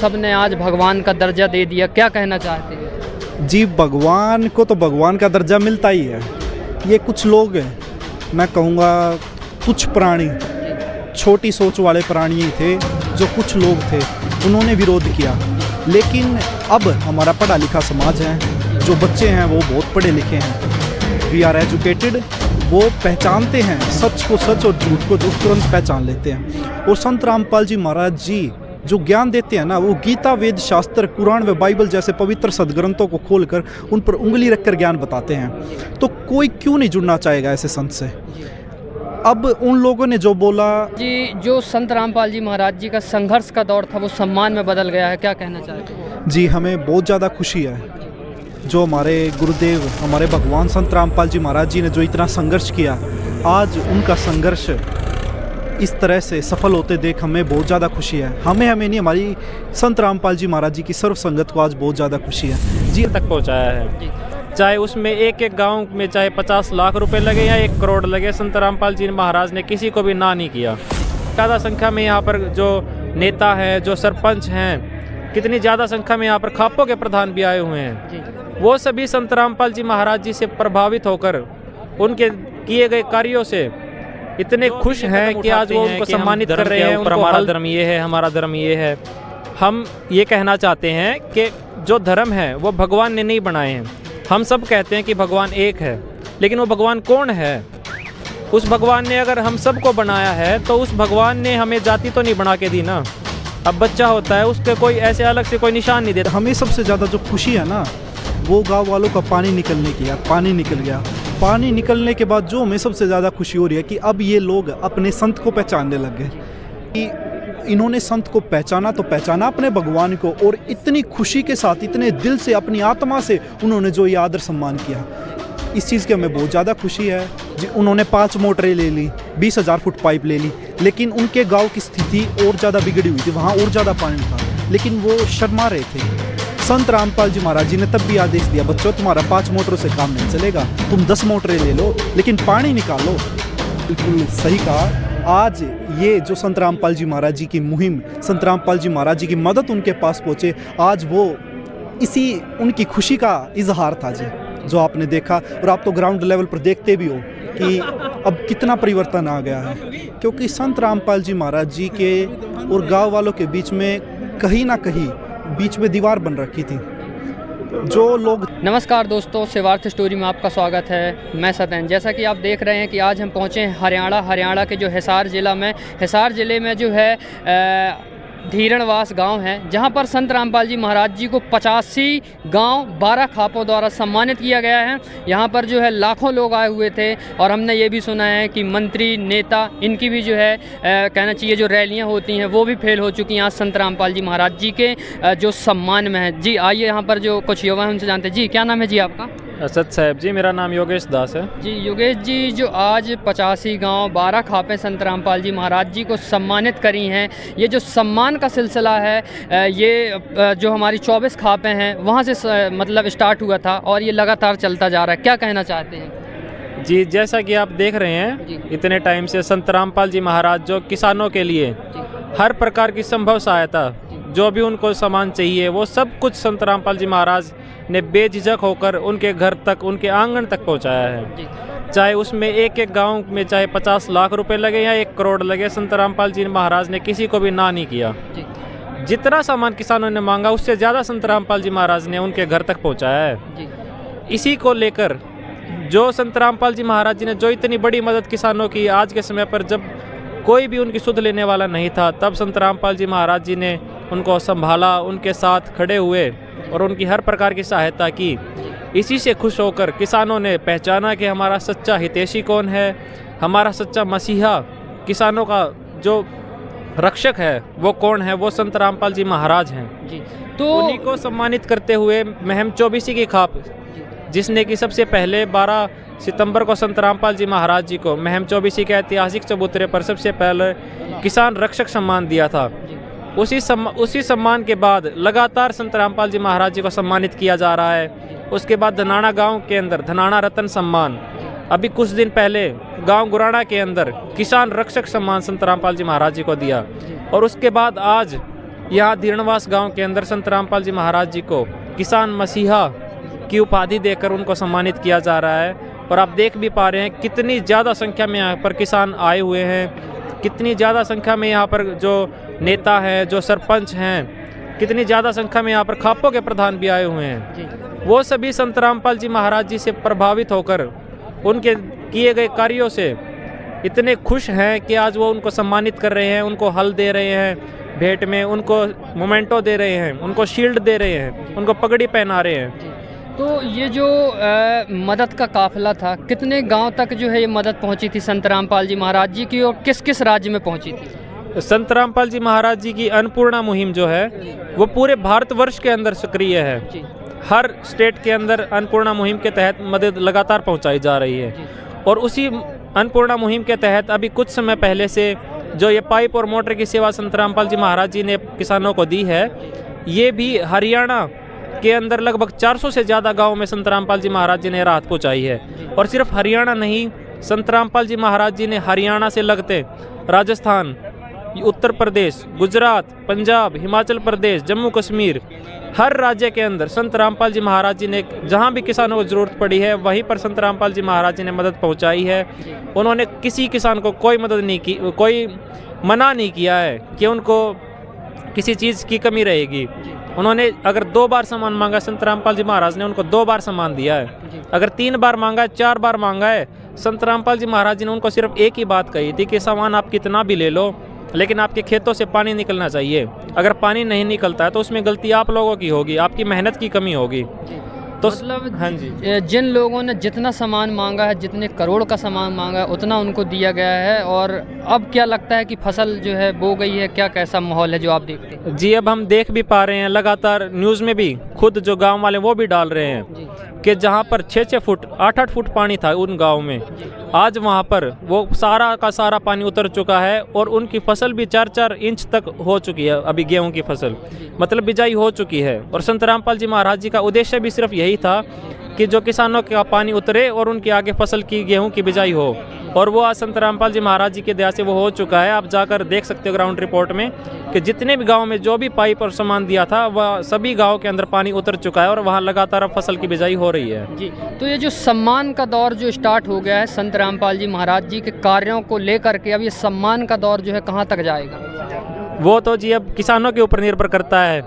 सबने आज भगवान का दर्जा दे दिया, क्या कहना चाहते हैं? जी, भगवान को तो भगवान का दर्जा मिलता ही है। ये कुछ लोग हैं, मैं कहूँगा कुछ प्राणी, छोटी सोच वाले प्राणी ही थे, जो कुछ लोग थे उन्होंने विरोध किया। लेकिन अब हमारा पढ़ा लिखा समाज है, जो बच्चे हैं वो बहुत पढ़े लिखे हैं, वी आर एजुकेटेड, वो पहचानते हैं सच को सच और झूठ को झूठ, तुरंत पहचान लेते हैं। और संत रामपाल जी महाराज जी जो ज्ञान देते हैं ना, वो गीता, वेद, शास्त्र, कुरान व बाइबल जैसे पवित्र सदग्रंथों को खोलकर उन पर उंगली रखकर ज्ञान बताते हैं। तो कोई क्यों नहीं जुड़ना चाहेगा ऐसे संत से। अब उन लोगों ने जो बोला जी, जो संत रामपाल जी महाराज जी का संघर्ष का दौर था वो सम्मान में बदल गया है, क्या कहना चाहते हैं? जी, हमें बहुत ज़्यादा खुशी है। जो हमारे गुरुदेव, हमारे भगवान संत रामपाल जी महाराज जी ने जो इतना संघर्ष किया, आज उनका संघर्ष इस तरह से सफल होते देख हमें बहुत ज़्यादा खुशी है। हमें नहीं, हमारी संत रामपाल जी महाराज जी की सर्व संगत को आज बहुत ज़्यादा खुशी है। जी तक पहुंचाया है, चाहे उसमें एक एक गांव में चाहे 50 लाख रुपए लगे या 1 करोड़ लगे, संत रामपाल जी महाराज ने किसी को भी ना नहीं किया। ज़्यादा संख्या में यहाँ पर जो नेता हैं, जो सरपंच हैं, कितनी ज़्यादा संख्या में यहाँ पर खापों के प्रधान भी आए हुए हैं। वो सभी संत रामपाल जी महाराज जी से प्रभावित होकर उनके किए गए कार्यों से इतने खुश हैं कि आज वो उनको सम्मानित कर रहे हैं। हमारा धर्म ये है, हमारा धर्म ये है। हम ये कहना चाहते हैं कि जो धर्म है वो भगवान ने नहीं बनाए हैं। हम सब कहते हैं कि भगवान एक है, लेकिन वो भगवान कौन है? उस भगवान ने अगर हम सबको बनाया है तो उस भगवान ने हमें जाति तो नहीं बना के दी ना। अब बच्चा होता है, उसके कोई ऐसे अलग से कोई निशान नहीं देता। हमें सबसे ज़्यादा जो खुशी है ना, वो गांव वालों का पानी निकलने की। यार, पानी निकल गया। पानी निकलने के बाद जो हमें सबसे ज़्यादा खुशी हो रही है कि अब ये लोग अपने संत को पहचानने लग गए कि इन्होंने संत को पहचाना, तो पहचाना अपने भगवान को, और इतनी खुशी के साथ, इतने दिल से, अपनी आत्मा से उन्होंने जो ये आदर सम्मान किया, इस चीज़ की हमें बहुत ज़्यादा खुशी है। जी, उन्होंने 5 मोटरें ले ली, 20,000 फुट पाइप ले ली, लेकिन उनके गाँव की स्थिति और ज़्यादा बिगड़ी हुई थी, वहाँ और ज़्यादा पानी था, लेकिन वो शर्मा रहे थे। संत रामपाल जी महाराज जी ने तब भी आदेश दिया, बच्चों तुम्हारा 5 मोटरों से काम नहीं चलेगा, तुम 10 मोटरें ले लो, लेकिन पानी निकालो। बिल्कुल सही कहा। आज ये जो संत रामपाल जी महाराज जी की मुहिम, संत रामपाल जी महाराज जी की मदद उनके पास पहुँचे, आज वो इसी उनकी खुशी का इजहार था जी, जो आपने देखा। और आप तो ग्राउंड लेवल पर देखते भी हो कि अब कितना परिवर्तन आ गया है, क्योंकि संत रामपाल जी महाराज जी के और गाँव वालों के बीच में कहीं ना कहीं बीच में दीवार बन रखी थी। जो लोग नमस्कार दोस्तों, सेवार्थ स्टोरी में आपका स्वागत है। मैं सतन। जैसा कि आप देख रहे हैं कि आज हम पहुंचे हैं हरियाणा के जो हिसार ज़िले में जो है धीरणवास गांव है, जहां पर संत रामपाल जी महाराज जी को 85 गांव 12 खापों द्वारा सम्मानित किया गया है। यहां पर जो है लाखों लोग आए हुए थे, और हमने ये भी सुना है कि मंत्री, नेता, इनकी भी जो है कहना चाहिए जो रैलियां होती हैं वो भी फेल हो चुकी हैं आज संत रामपाल जी महाराज जी के जो सम्मान में है। जी आइए, यहाँ पर जो कुछ युवा हैं उनसे जानते हैं। जी, क्या नाम है जी आपका? असद साहब जी, मेरा नाम योगेश दास है। जी योगेश जी, जो आज 85 गांव 12 खापें संत रामपाल जी महाराज जी को सम्मानित करी हैं, ये जो सम्मान का सिलसिला है, ये जो हमारी 24 खापें हैं वहाँ से मतलब स्टार्ट हुआ था और ये लगातार चलता जा रहा है, क्या कहना चाहते हैं? जी, जैसा कि आप देख रहे हैं, इतने टाइम से संत रामपाल जी महाराज जो किसानों के लिए हर प्रकार की संभव सहायता, जो भी उनको सामान चाहिए, वो सब कुछ संत रामपाल जी महाराज ने बेझिझक होकर उनके घर तक, उनके आंगन तक पहुंचाया है। चाहे उसमें एक एक गांव में चाहे 50 लाख रुपए लगे या 1 करोड़ लगे, संत रामपाल जी महाराज ने किसी को भी ना नहीं किया। जितना सामान किसानों ने मांगा, उससे ज़्यादा संत रामपाल जी महाराज ने उनके घर तक पहुँचाया है। इसी को लेकर जो संत रामपाल जी महाराज जी ने जो इतनी बड़ी मदद किसानों की, आज के समय पर जब कोई भी उनकी सुध लेने वाला नहीं था, तब संत रामपाल जी महाराज जी ने उनको संभाला, उनके साथ खड़े हुए और उनकी हर प्रकार की सहायता की। इसी से खुश होकर किसानों ने पहचाना कि हमारा सच्चा हितैषी कौन है, हमारा सच्चा मसीहा, किसानों का जो रक्षक है वो कौन है, वो संत रामपाल जी महाराज हैं। तो उन्हीं को सम्मानित करते हुए महम 24 की खाप, जिसने कि सबसे पहले 12 सितंबर को संत रामपाल जी महाराज जी को महम 24 के ऐतिहासिक चबूतरे पर सबसे पहले किसान रक्षक सम्मान दिया था। उसी सम्मान के बाद लगातार संत रामपाल जी महाराज जी को सम्मानित किया जा रहा है। उसके बाद धनाना गांव के अंदर धनाना रत्न सम्मान, अभी कुछ दिन पहले गांव गुराना के अंदर किसान रक्षक सम्मान संत रामपाल जी महाराज जी को दिया, और उसके बाद आज यहाँ धीरणवास गांव के अंदर संत रामपाल जी महाराज जी को किसान मसीहा की उपाधि देकर उनको सम्मानित किया जा रहा है। और आप देख भी पा रहे हैं कितनी ज़्यादा संख्या में यहाँ पर किसान आए हुए हैं, कितनी ज़्यादा संख्या में यहाँ पर जो नेता हैं, जो सरपंच हैं, कितनी ज़्यादा संख्या में यहाँ पर खापों के प्रधान भी आए हुए हैं। वो सभी संत रामपाल जी महाराज जी से प्रभावित होकर उनके किए गए कार्यों से इतने खुश हैं कि आज वो उनको सम्मानित कर रहे हैं, उनको हल दे रहे हैं भेंट में, उनको मोमेंटो दे रहे हैं, उनको शील्ड दे रहे हैं, उनको पगड़ी पहना रहे हैं। तो ये जो मदद का काफिला था, कितने गांव तक जो है ये मदद पहुंची थी संत रामपाल जी महाराज जी की, और किस किस राज्य में पहुंची थी? संत रामपाल जी महाराज जी की अन्नपूर्णा मुहिम जो है वो पूरे भारतवर्ष के अंदर सक्रिय है। हर स्टेट के अंदर अन्नपूर्णा मुहिम के तहत मदद लगातार पहुंचाई जा रही है। और उसी अन्नपूर्णा मुहिम के तहत अभी कुछ समय पहले से जो ये पाइप और मोटर की सेवा संत रामपाल जी महाराज जी ने किसानों को दी है, ये भी हरियाणा के अंदर लगभग 400 से ज़्यादा गाँव में संत रामपाल जी महाराज जी ने राहत पहुँचाई है। और सिर्फ हरियाणा नहीं, संत रामपाल जी महाराज जी ने हरियाणा से लगते राजस्थान, उत्तर प्रदेश, गुजरात, पंजाब, हिमाचल प्रदेश, जम्मू कश्मीर, हर राज्य के अंदर संत रामपाल जी महाराज जी ने जहाँ भी किसानों को ज़रूरत पड़ी है वहीं पर संत रामपाल जी महाराज जी ने मदद पहुँचाई है। उन्होंने किसी किसान को कोई मदद नहीं की, कोई मना नहीं किया है कि उनको किसी चीज़ की कमी रहेगी। उन्होंने अगर 2 बार सामान मांगा, संत रामपाल जी महाराज ने उनको 2 बार सामान दिया है। अगर 3 बार मांगा है, 4 बार मांगा है, संत रामपाल जी महाराज जी ने उनको सिर्फ एक ही बात कही थी कि सामान आप कितना भी ले लो, लेकिन आपके खेतों से पानी निकलना चाहिए। अगर पानी नहीं निकलता है तो उसमें गलती आप लोगों की होगी, आपकी मेहनत की कमी होगी। तो मतलब हाँ जी, जिन लोगों ने जितना सामान मांगा है, जितने करोड़ का सामान मांगा है, उतना उनको दिया गया है। और अब क्या लगता है कि फसल जो है बो गई है, क्या कैसा माहौल है जो आप देखते हैं? जी अब हम देख भी पा रहे हैं, लगातार न्यूज़ में भी खुद जो गांव वाले वो भी डाल रहे हैं कि जहां पर 6-6 फुट 8-8 फुट पानी था उन गांव में, आज वहां पर वो सारा का सारा पानी उतर चुका है और उनकी फसल भी 4-4 इंच तक हो चुकी है। अभी गेहूं की फसल मतलब बिजाई हो चुकी है। और संत रामपाल जी महाराज जी का उद्देश्य भी सिर्फ यही था कि जो किसानों का पानी उतरे और उनके आगे फसल की गेहूं की बिजाई हो। और वो आज संत रामपाल जी महाराज जी की दया से वो हो चुका है। आप जाकर देख सकते हो ग्राउंड रिपोर्ट में कि जितने भी गांव में जो भी पाइप और सामान दिया था वह सभी गांव के अंदर पानी उतर चुका है और वहां लगातार अब फसल की बिजाई हो रही है। जी, तो ये जो सम्मान का दौर जो स्टार्ट हो गया है संत रामपाल जी महाराज जी के कार्यों को लेकर के, अब ये सम्मान का दौर जो है कहाँ तक जाएगा? वो तो जी अब किसानों के ऊपर निर्भर करता है,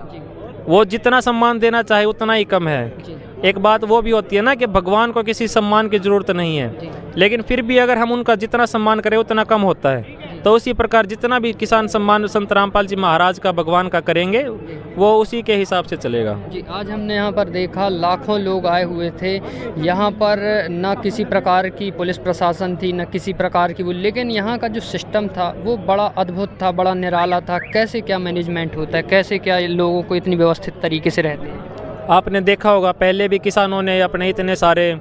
वो जितना सम्मान देना चाहे उतना ही कम है। एक बात वो भी होती है ना कि भगवान को किसी सम्मान की ज़रूरत नहीं है, लेकिन फिर भी अगर हम उनका जितना सम्मान करें उतना कम होता है। तो उसी प्रकार जितना भी किसान सम्मान संत रामपाल जी महाराज का भगवान का करेंगे वो उसी के हिसाब से चलेगा। जी, आज हमने यहाँ पर देखा लाखों लोग आए हुए थे यहाँ पर, न किसी प्रकार की पुलिस प्रशासन थी, न किसी प्रकार की वो, लेकिन यहाँ का जो सिस्टम था वो बड़ा अद्भुत था, बड़ा निराला था। कैसे क्या मैनेजमेंट होता है, कैसे क्या लोगों को इतनी व्यवस्थित तरीके से रहते हैं? आपने देखा होगा पहले भी किसानों ने अपने इतने सारे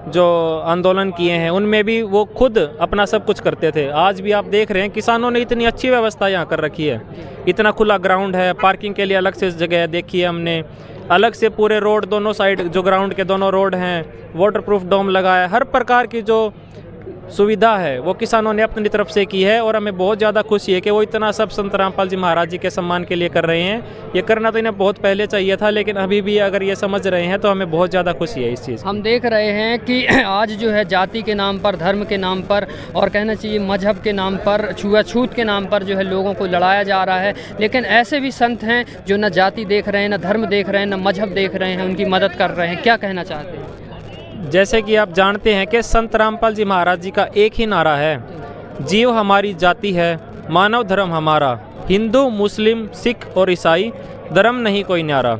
जो आंदोलन किए हैं उनमें भी वो खुद अपना सब कुछ करते थे। आज भी आप देख रहे हैं किसानों ने इतनी अच्छी व्यवस्था यहाँ कर रखी है, इतना खुला ग्राउंड है, पार्किंग के लिए अलग से जगह है, देखिए हमने अलग से पूरे रोड दोनों साइड जो ग्राउंड के दोनों रोड हैं वाटरप्रूफ डोम लगाया, हर प्रकार की जो सुविधा है वो किसानों ने अपनी तरफ से की है। और हमें बहुत ज़्यादा खुशी है कि वो इतना सब संत रामपाल जी महाराज जी के सम्मान के लिए कर रहे हैं। ये करना तो इन्हें बहुत पहले चाहिए था, लेकिन अभी भी अगर ये समझ रहे हैं तो हमें बहुत ज़्यादा खुशी है इस चीज़। हम देख रहे हैं कि आज जो है जाति के नाम पर, धर्म के नाम पर, और कहना चाहिए मजहब के नाम पर, छुआछूत के नाम पर जो है लोगों को लड़ाया जा रहा है। लेकिन ऐसे भी संत हैं जो न जाति देख रहे हैं, न धर्म देख रहे हैं, न मजहब देख रहे हैं, उनकी मदद कर रहे हैं। क्या कहना चाहते हैं? जैसे कि आप जानते हैं कि संत रामपाल जी महाराज जी का एक ही नारा है, जीव हमारी जाति है, मानव धर्म हमारा, हिंदू मुस्लिम सिख और ईसाई धर्म नहीं कोई न्यारा।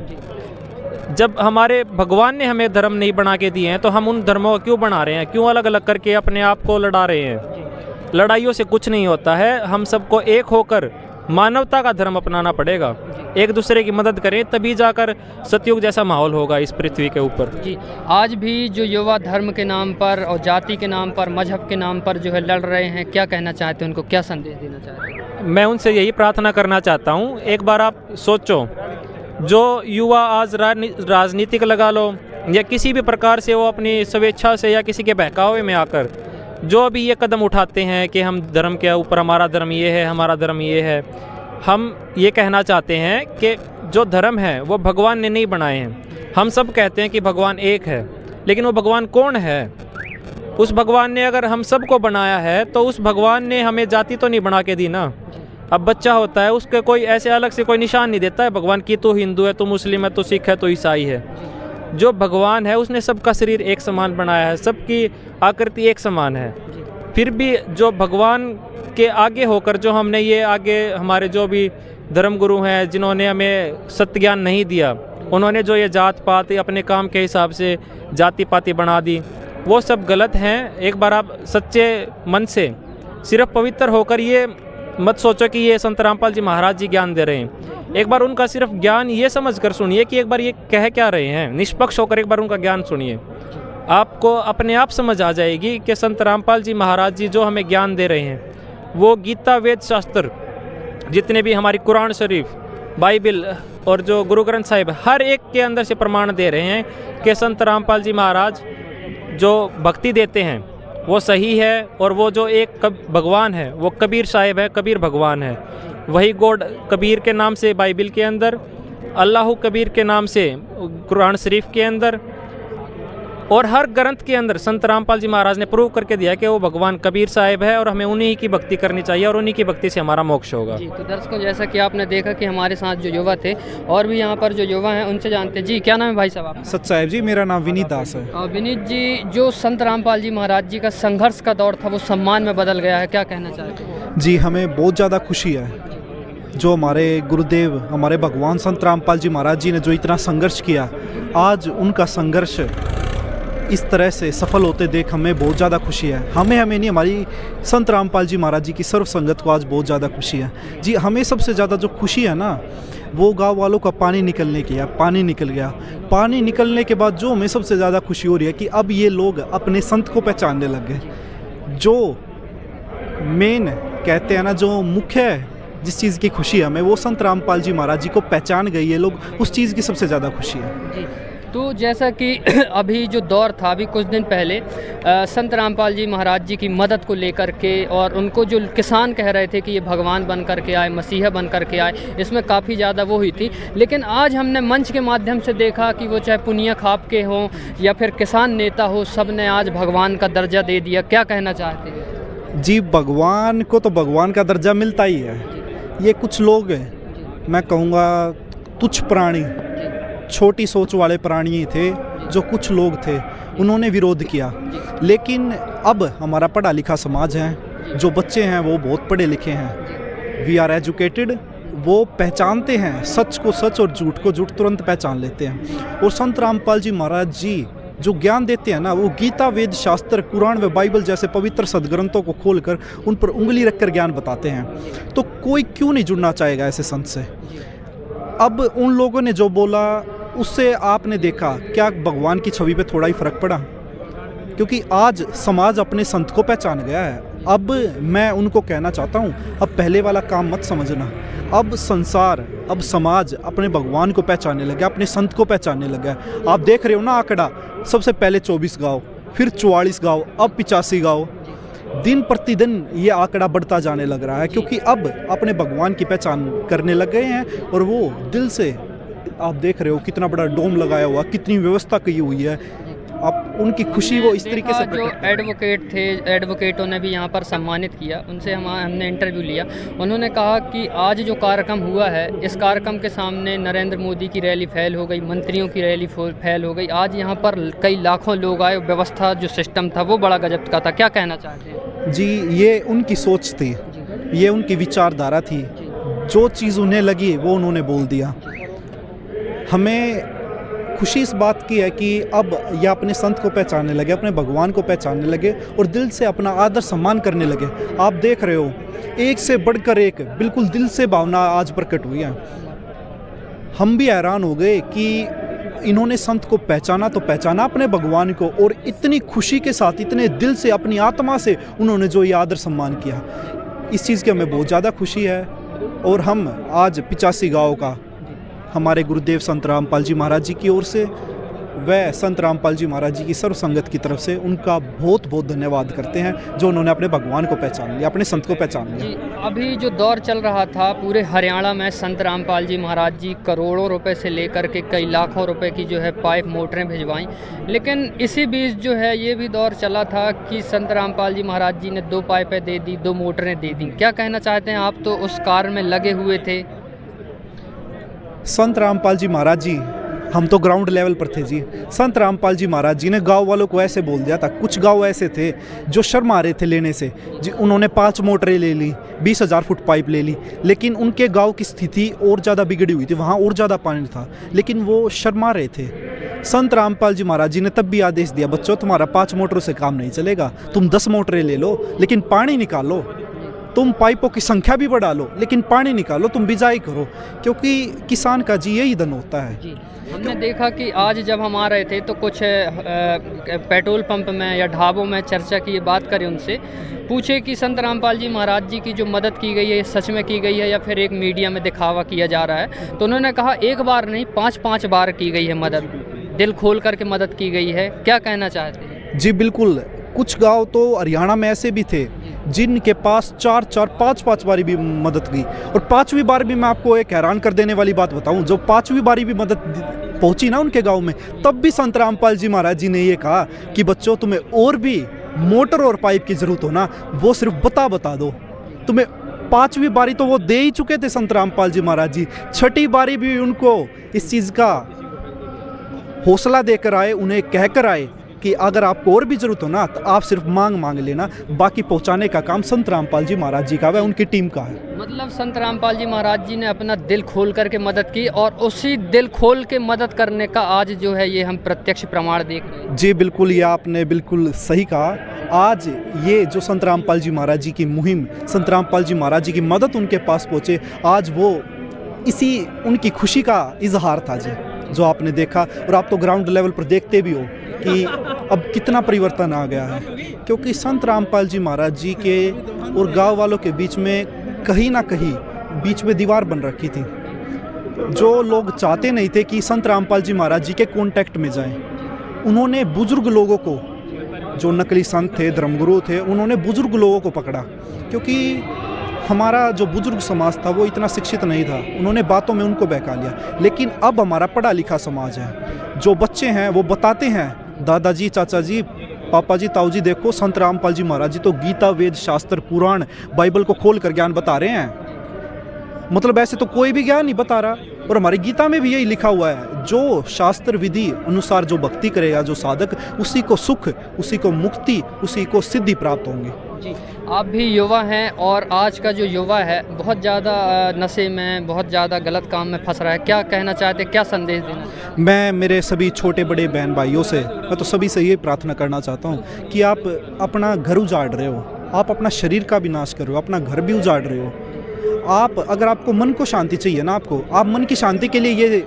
जब हमारे भगवान ने हमें धर्म नहीं बना के दिए हैं तो हम उन धर्मों को क्यों बना रहे हैं, क्यों अलग अलग करके अपने आप को लड़ा रहे हैं? लड़ाइयों से कुछ नहीं होता है। हम सबको एक होकर मानवता का धर्म अपनाना पड़ेगा, एक दूसरे की मदद करें, तभी जाकर सतयुग जैसा माहौल होगा इस पृथ्वी के ऊपर। जी, आज भी जो युवा धर्म के नाम पर और जाति के नाम पर, मजहब के नाम पर जो है लड़ रहे हैं, क्या कहना चाहते हैं, उनको क्या संदेश देना चाहते हैं? मैं उनसे यही प्रार्थना करना चाहता हूँ, एक बार आप सोचो, जो युवा आज राजनीतिक लगा लो या किसी भी प्रकार से वो अपनी स्वेच्छा से या किसी के बहकावे में आकर जो भी ये कदम उठाते हैं कि हम धर्म के ऊपर, हमारा धर्म ये है, हमारा धर्म ये है, हम ये कहना चाहते हैं कि जो धर्म है वो भगवान ने नहीं बनाए हैं। हम सब कहते हैं कि भगवान एक है, लेकिन वो भगवान कौन है? उस भगवान ने अगर हम सबको बनाया है तो उस भगवान ने हमें जाति तो नहीं बना के दी ना। अब बच्चा होता है, उसके कोई ऐसे अलग से कोई निशान नहीं देता है भगवान की, तो हिंदू है, तो मुस्लिम है, तो सिख है, तो ईसाई है। जो भगवान है उसने सबका शरीर एक समान बनाया है, सबकी आकृति एक समान है। फिर भी जो भगवान के आगे होकर जो हमने ये आगे हमारे जो भी धर्म गुरु हैं जिन्होंने हमें सत्य ज्ञान नहीं दिया, उन्होंने जो ये जात पात अपने काम के हिसाब से जाति पाति बना दी, वो सब गलत हैं। एक बार आप सच्चे मन से सिर्फ पवित्र होकर ये मत सोचो कि ये संत रामपाल जी महाराज जी ज्ञान दे रहे हैं। एक बार उनका सिर्फ ज्ञान ये समझ कर सुनिए कि एक बार ये कह क्या रहे हैं, निष्पक्ष होकर एक बार उनका ज्ञान सुनिए। आपको अपने आप समझ आ जाएगी कि संत रामपाल जी महाराज जी जो हमें ज्ञान दे रहे हैं वो गीता, वेद, शास्त्र, जितने भी हमारी कुरान शरीफ, बाइबल और जो गुरु ग्रंथ साहिब, हर एक के अंदर से प्रमाण दे रहे हैं कि संत रामपाल जी महाराज जो भक्ति देते हैं वो सही है। और वो जो एक भगवान है वो कबीर साहिब है, कबीर भगवान है। वही गॉड कबीर के नाम से बाइबल के अंदर, अल्लाह कबीर के नाम से कुरान शरीफ के अंदर, और हर ग्रंथ के अंदर संत रामपाल जी महाराज ने प्रूव करके दिया कि वो भगवान कबीर साहिब है और हमें उन्हीं की भक्ति करनी चाहिए और उन्हीं की भक्ति से हमारा मोक्ष होगा। जी, तो दर्शकों जैसा कि आपने देखा कि हमारे साथ जो युवा थे और भी यहाँ पर जो युवा हैं उनसे जानते हैं। जी, क्या नाम है भाई साहब आपका? सच साहिब जी, मेरा नाम विनीत दास है। और विनीत जी, जो संत रामपाल जी महाराज जी का संघर्ष का दौर था वो सम्मान में बदल गया है, क्या कहना चाहते हैं? जी, हमें बहुत ज़्यादा खुशी है जो हमारे गुरुदेव, हमारे भगवान संत रामपाल जी महाराज जी ने जो इतना संघर्ष किया, आज उनका संघर्ष इस तरह से सफल होते देख हमें बहुत ज़्यादा खुशी है। हमें नहीं, हमारी संत रामपाल जी महाराज जी की सर्व संगत को आज बहुत ज़्यादा खुशी है। जी, हमें सबसे ज़्यादा जो खुशी है ना, वो गांव वालों का पानी निकलने की है। पानी निकल गया। पानी निकलने के बाद जो हमें सबसे ज़्यादा खुशी हो रही है कि अब ये लोग अपने संत को पहचानने लग गए। जो मेन कहते हैं ना, जो मुख्य है जिस चीज़ की खुशी है हमें, वो संत रामपाल जी महाराज जी को पहचान गए ये लोग, उस चीज़ की सबसे ज़्यादा खुशी है। जी, तो जैसा कि अभी जो दौर था, अभी कुछ दिन पहले संत रामपाल जी महाराज जी की मदद को लेकर के, और उनको जो किसान कह रहे थे कि ये भगवान बन कर के आए, मसीहा बन कर के आए, इसमें काफ़ी ज़्यादा वो हुई थी। लेकिन आज हमने मंच के माध्यम से देखा कि वो चाहे पुनिया खाप के हों या फिर किसान नेता हो, सब ने आज भगवान का दर्जा दे दिया। क्या कहना चाहते हैं? जी, भगवान को तो भगवान का दर्जा मिलता ही है। ये कुछ लोग हैं, मैं कहूँगा तुच्छ प्राणी, छोटी सोच वाले प्राणी थे जो कुछ लोग थे, उन्होंने विरोध किया। लेकिन अब हमारा पढ़ा लिखा समाज है, जो बच्चे हैं वो बहुत पढ़े लिखे हैं, वी आर एजुकेटेड, वो पहचानते हैं सच को सच और झूठ को झूठ तुरंत पहचान लेते हैं। और संत रामपाल जी महाराज जी जो ज्ञान देते हैं ना, वो गीता, वेद, शास्त्र, कुरान व बाइबल जैसे पवित्र सदग्रंथों को खोलकर उन पर उंगली रखकर ज्ञान बताते हैं। तो कोई क्यों नहीं जुड़ना चाहेगा ऐसे संत से? अब उन लोगों ने जो बोला उससे आपने देखा क्या भगवान की छवि पे थोड़ा ही फर्क पड़ा? क्योंकि आज समाज अपने संत को पहचान गया है। अब मैं उनको कहना चाहता हूँ, अब पहले वाला काम मत समझना। अब संसार, अब समाज अपने भगवान को पहचानने लगा, अपने संत को पहचानने लगा। आप देख रहे हो ना आंकड़ा, सबसे पहले 24 गाँव, फिर 44 गाँव, अब 85 गाँव। दिन प्रतिदिन ये आंकड़ा बढ़ता जाने लग रहा है, क्योंकि अब अपने भगवान की पहचान करने लग गए हैं। और वो दिल से, आप देख रहे हो कितना बड़ा डोम लगाया हुआ, कितनी व्यवस्था की हुई है। आप उनकी खुशी वो इस तरीके से जो एडवोकेट थे, एडवोकेटों ने भी यहाँ पर सम्मानित किया, उनसे हमने इंटरव्यू लिया। उन्होंने कहा कि आज जो कार्यक्रम हुआ है, इस कार्यक्रम के सामने नरेंद्र मोदी की रैली फेल हो गई, मंत्रियों की रैली फेल हो गई। आज यहाँ पर कई लाखों लोग आए, व्यवस्था जो सिस्टम था वो बड़ा गजब का था। क्या कहना चाहते हैं? जी, ये उनकी सोच थी, ये उनकी विचारधारा थी। जो चीज़ उन्हें लगी वो उन्होंने बोल दिया। हमें खुशी इस बात की है कि अब यह अपने संत को पहचानने लगे, अपने भगवान को पहचानने लगे और दिल से अपना आदर सम्मान करने लगे। आप देख रहे हो, एक से बढ़कर एक बिल्कुल दिल से भावना आज प्रकट हुई है। हम भी हैरान हो गए कि इन्होंने संत को पहचाना तो पहचाना अपने भगवान को, और इतनी खुशी के साथ, इतने दिल से, अपनी आत्मा से उन्होंने जो ये आदर सम्मान किया, इस चीज़ की हमें बहुत ज़्यादा खुशी है। और हम आज 85 गाँव का हमारे गुरुदेव संत रामपाल जी महाराज जी की ओर से वह संत रामपाल जी महाराज जी की सर्व संगत की तरफ से उनका बहुत बहुत धन्यवाद करते हैं, जो उन्होंने अपने भगवान को पहचान लिया, अपने संत को पहचान लिया। जी, अभी जो दौर चल रहा था पूरे हरियाणा में, संत रामपाल जी महाराज जी करोड़ों रुपए से लेकर के कई लाखों रुपए की जो है पाइप मोटरें भिजवाईं, लेकिन इसी बीच जो है ये भी दौर चला था कि संत रामपाल जी महाराज जी ने 2 पाइपें दे दी, 2 मोटरें दे दी। क्या कहना चाहते हैं आप? तो उस कार्य में लगे हुए थे। संत रामपाल जी महाराज जी, हम तो ग्राउंड लेवल पर थे जी। संत रामपाल जी महाराज जी ने गांव वालों को ऐसे बोल दिया था, कुछ गांव ऐसे थे जो शर्मा रहे थे लेने से जी, उन्होंने 5 मोटरें ले ली, 20,000 फुट पाइप ले ली, लेकिन उनके गांव की स्थिति और ज़्यादा बिगड़ी हुई थी, वहाँ और ज़्यादा पानी था, लेकिन वो शर्मा रहे थे। संत रामपाल जी महाराज जी ने तब भी आदेश दिया, बच्चों तुम्हारा 5 मोटरों से काम नहीं चलेगा, तुम 10 मोटरें ले लो, लेकिन पानी निकालो, तुम पाइपों की संख्या भी बढ़ा लो, लेकिन पानी निकालो, तुम बिजाई करो, क्योंकि किसान का जी यही धन होता है। जी, हमने देखा कि आज जब हम आ रहे थे तो कुछ पेट्रोल पंप में या ढाबों में चर्चा की, बात करें उनसे, पूछे कि संत रामपाल जी महाराज जी की जो मदद की गई है सच में की गई है या फिर एक मीडिया में दिखावा किया जा रहा है? तो उन्होंने कहा 1 बार नहीं 5-5 बार की गई है मदद, दिल खोल करके मदद की गई है। क्या कहना चाहते हैं? जी बिल्कुल, कुछ गांव तो हरियाणा में ऐसे भी थे जिनके पास 4-4, 5-5 बारी भी मदद की, और 5वीं बार भी मैं आपको एक हैरान कर देने वाली बात बताऊं, जब 5वीं बारी भी मदद पहुंची ना उनके गांव में, तब भी संत रामपाल जी महाराज जी ने ये कहा कि बच्चों तुम्हें और भी मोटर और पाइप की ज़रूरत हो ना, वो सिर्फ बता दो तुम्हें। 5वीं बारी तो वो दे ही चुके थे संत रामपाल जी महाराज जी, 6ठी बारी भी उनको इस चीज़ का हौसला देकर आए, उन्हें कहकर आए कि अगर आपको और भी ज़रूरत हो ना तो आप सिर्फ मांग लेना, बाकी पहुंचाने का काम संत रामपाल जी महाराज जी का है, उनकी टीम का है। मतलब संत रामपाल जी महाराज जी ने अपना दिल खोल करके मदद की, और उसी दिल खोल के मदद करने का आज जो है ये हम प्रत्यक्ष प्रमाण देख रहे हैं। जी बिल्कुल, ये आपने बिल्कुल सही कहा। आज ये जो संत रामपाल जी महाराज जी की मुहिम, संत रामपाल जी महाराज जी की मदद उनके पास पहुँचे, आज वो इसी उनकी खुशी का इजहार था जी, जो आपने देखा। और आप तो ग्राउंड लेवल पर देखते भी हो कि अब कितना परिवर्तन आ गया है, क्योंकि संत रामपाल जी महाराज जी के और गांव वालों के बीच में कहीं ना कहीं बीच में दीवार बन रखी थी। जो लोग चाहते नहीं थे कि संत रामपाल जी महाराज जी के कांटेक्ट में जाएं, उन्होंने बुजुर्ग लोगों को, जो नकली संत थे, धर्मगुरु थे, उन्होंने बुजुर्ग लोगों को पकड़ा, क्योंकि हमारा जो बुजुर्ग समाज था वो इतना शिक्षित नहीं था, उन्होंने बातों में उनको बहका लिया। लेकिन अब हमारा पढ़ा लिखा समाज है, जो बच्चे हैं वो बताते हैं, दादाजी, चाचा जी, पापा जी, ताऊ जी, देखो संत रामपाल जी महाराज जी तो गीता, वेद, शास्त्र, पुराण, बाइबल को खोल कर ज्ञान बता रहे हैं। मतलब ऐसे तो कोई भी ज्ञान नहीं बता रहा, और हमारी गीता में भी यही लिखा हुआ है, जो शास्त्र विधि अनुसार जो भक्ति करेगा जो साधक, उसी को सुख, उसी को मुक्ति, उसी को सिद्धि प्राप्त होंगे। जी, आप भी युवा हैं, और आज का जो युवा है बहुत ज़्यादा नशे में, बहुत ज़्यादा गलत काम में फंस रहा है। क्या कहना चाहते हैं, क्या संदेश देना? मैं मेरे सभी छोटे बड़े बहन भाइयों से, मैं तो सभी से ये प्रार्थना करना चाहता हूँ कि आप अपना घर उजाड़ रहे हो, आप अपना शरीर का भी नाश कर रहे हो, अपना घर भी उजाड़ रहे हो। आप, अगर आपको मन को शांति चाहिए ना, आप मन की शांति के लिए ये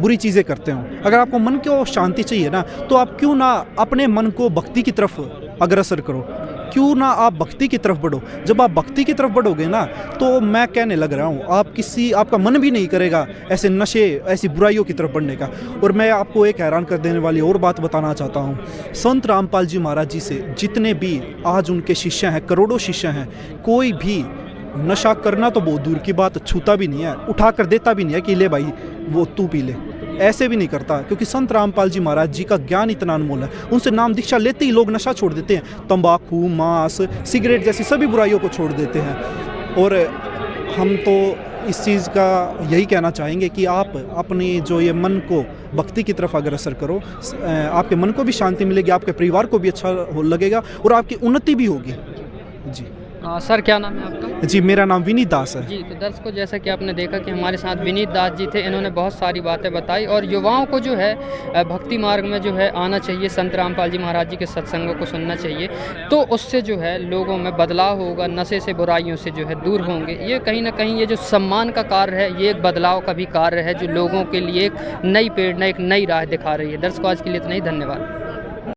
बुरी चीज़ें करते हो। अगर आपको मन को शांति चाहिए ना, तो आप क्यों ना अपने मन को भक्ति की तरफ अग्रसर करो, क्यों ना आप भक्ति की तरफ बढ़ो। जब आप भक्ति की तरफ बढ़ोगे ना, तो मैं कहने लग रहा हूँ, आपका मन भी नहीं करेगा ऐसे नशे, ऐसी बुराइयों की तरफ बढ़ने का। और मैं आपको एक हैरान कर देने वाली और बात बताना चाहता हूँ, संत रामपाल जी महाराज जी से जितने भी आज उनके शिष्य हैं, करोड़ों शिष्य हैं, कोई भी नशा करना तो बहुत दूर की बात, छूता भी नहीं है, उठा कर देता भी नहीं है कि ले भाई वो तू पी ले, ऐसे भी नहीं करता। क्योंकि संत रामपाल जी महाराज जी का ज्ञान इतना अनमोल है, उनसे नाम दीक्षा लेते ही लोग नशा छोड़ देते हैं, तंबाकू, मांस, सिगरेट जैसी सभी बुराइयों को छोड़ देते हैं। और हम तो इस चीज़ का यही कहना चाहेंगे कि आप अपनी जो ये मन को भक्ति की तरफ अग्रसर करो, आपके मन को भी शांति मिलेगी, आपके परिवार को भी अच्छा लगेगा और आपकी उन्नति भी होगी। जी सर, क्या नाम है आपका? जी, मेरा नाम विनीत दास है। जी, तो दर्शकों, जैसा कि आपने देखा कि हमारे साथ विनीत दास जी थे, इन्होंने बहुत सारी बातें बताई, और युवाओं को जो है भक्ति मार्ग में जो है आना चाहिए, संत रामपाल जी महाराज जी के सत्संगों को सुनना चाहिए, तो उससे जो है लोगों में बदलाव होगा, नशे से, बुराइयों से जो है दूर होंगे। ये कहीं ना कहीं ये जो सम्मान का कार्य है, ये एक बदलाव का भी कार्य है, जो लोगों के लिए एक नई प्रेरणा, एक नई राह दिखा रही है। दर्शकों, आज के लिए इतना ही, धन्यवाद।